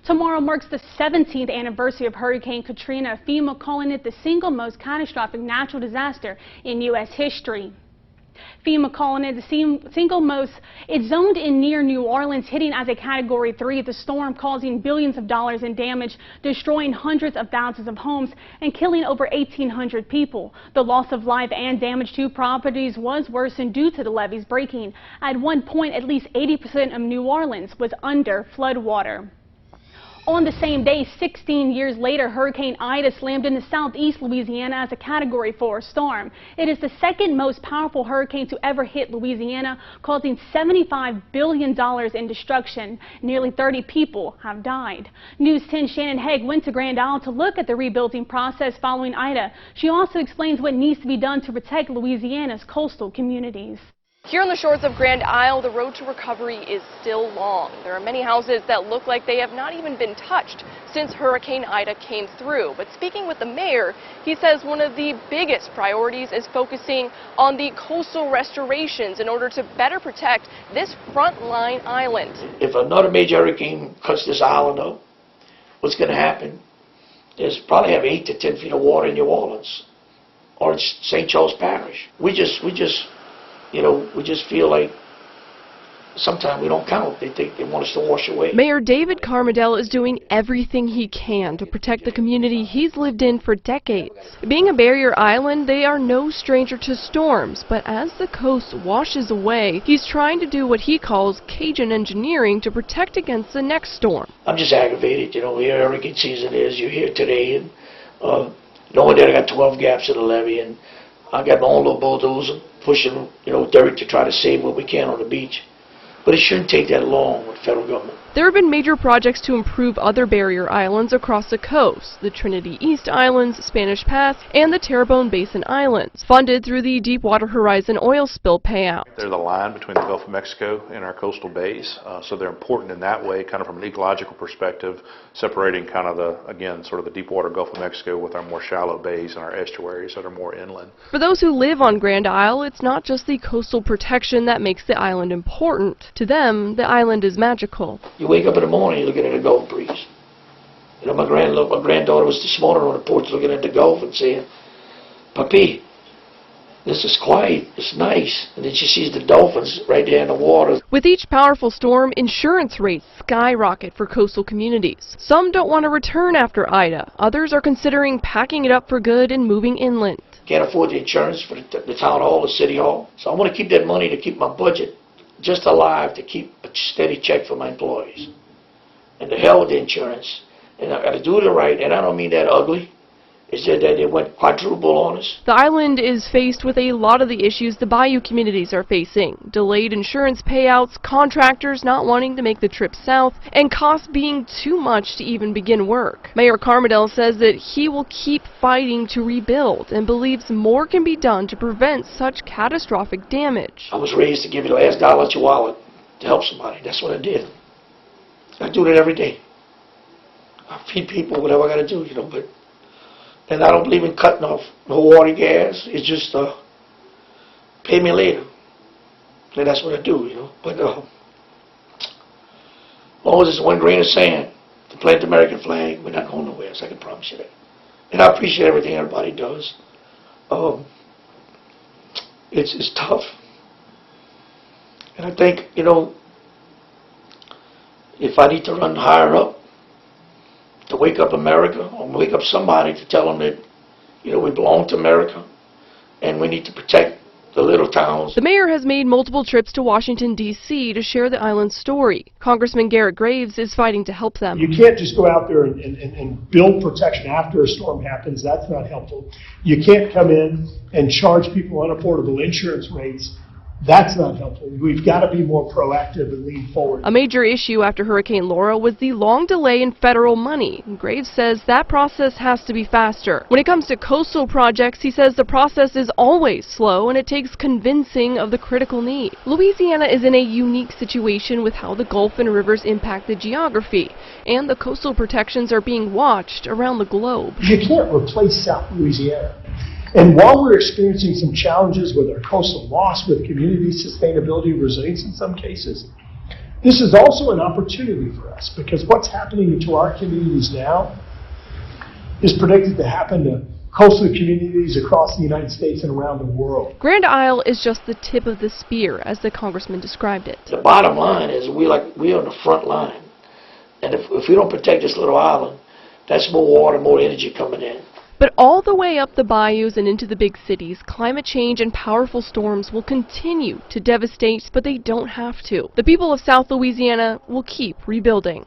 Tomorrow marks the 17th anniversary of Hurricane Katrina, FEMA calling it the single most catastrophic natural disaster in U.S. history. FEMA calling it the single most. It's zoned in near New Orleans, hitting as a Category 3. The storm causing billions of dollars in damage, destroying hundreds of thousands of homes and killing over 1,800 people. The loss of life and damage to properties was worsened due to the levees breaking. At one point, at least 80% of New Orleans was under floodwater. On the same day, 16 years later, Hurricane Ida slammed into southeast Louisiana as a Category 4 storm. It is the second most powerful hurricane to ever hit Louisiana, causing $75 billion in destruction. Nearly 30 people have died. News 10's Shannon Haig went to Grand Isle to look at the rebuilding process following Ida. She also explains what needs to be done to protect Louisiana's coastal communities. Here on the shores of Grand Isle, the road to recovery is still long. There are many houses that look like they have not even been touched since Hurricane Ida came through. But speaking with the mayor, he says one of the biggest priorities is focusing on the coastal restorations in order to better protect this frontline island. If another major hurricane cuts this island up, what's going to happen is probably have 8 to 10 feet of water in New Orleans or in St. Charles Parish. We just feel like sometimes we don't count. They think they want us to wash away. Mayor David Carmidel is doing everything he can to protect the community he's lived in for decades. Being a barrier island, they are no stranger to storms, but as the coast washes away, he's trying to do what he calls Cajun engineering to protect against the next storm. I'm just aggravated. Here hurricane season is. You're here today, and knowing that I got 12 gaps in the levee, and I got my own little bulldozer pushing, dirt to try to save what we can on the beach. But it shouldn't take that long with the federal government. There have been major projects to improve other barrier islands across the coast, the Trinity East Islands, Spanish Pass, and the Terrebonne Basin Islands, funded through the Deepwater Horizon oil spill payout. They're the line between the Gulf of Mexico and our coastal bays, so they're important in that way, kind of from an ecological perspective, separating kind of the Deepwater Gulf of Mexico with our more shallow bays and our estuaries that are more inland. For those who live on Grand Isle, it's not just the coastal protection that makes the island important. To them, the island is magical. You wake up in the morning, you're looking at a Gulf breeze. My granddaughter was this morning on the porch looking at the Gulf and saying, "Papi, this is quiet, it's nice." And then she sees the dolphins right there in the water. With each powerful storm, insurance rates skyrocket for coastal communities. Some don't want to return after Ida. Others are considering packing it up for good and moving inland. Can't afford the insurance for the town hall, the city hall. So I want to keep that money to keep my budget just alive, to keep a steady check for my employees. And the hell with the insurance. And I got to do it right, and I don't mean that ugly. It's just that it went quadruple on us. The island is faced with a lot of the issues the bayou communities are facing. Delayed insurance payouts, contractors not wanting to make the trip south, and costs being too much to even begin work. Mayor Carmidel says that he will keep fighting to rebuild and believes more can be done to prevent such catastrophic damage. I was raised to give you the last dollar to your wallet to help somebody. That's what I did. I do that every day. I feed people, whatever I got to do, but. And I don't believe in cutting off no water, gas. It's just pay me later. And that's what I do, But as long as it's one grain of sand to plant the American flag, we're not going nowhere, so I can promise you that. And I appreciate everything everybody does. It's tough. And I think, if I need to run higher up, to wake up America, or wake up somebody to tell them that, we belong to America, and we need to protect the little towns. The mayor has made multiple trips to Washington, D.C. to share the island's story. Congressman Garrett Graves is fighting to help them. You can't just go out there and build protection after a storm happens. That's not helpful. You can't come in and charge people unaffordable insurance rates. That's not helpful. We've got to be more proactive and lean forward. A major issue after Hurricane Laura was the long delay in federal money. Graves says that process has to be faster. When it comes to coastal projects, he says the process is always slow and it takes convincing of the critical need. Louisiana is in a unique situation with how the Gulf and rivers impact the geography, and the coastal protections are being watched around the globe. You can't replace South Louisiana. And while we're experiencing some challenges with our coastal loss, with community sustainability, resilience in some cases, This is also an opportunity for us, because what's happening to our communities now is predicted to happen to coastal communities across the United States and around the world. Grand Isle is just the tip of the spear, as the congressman described it. The bottom line is we're on the front line. And if we don't protect this little island, that's more water, more energy coming in. But all the way up the bayous and into the big cities, climate change and powerful storms will continue to devastate, but they don't have to. The people of South Louisiana will keep rebuilding.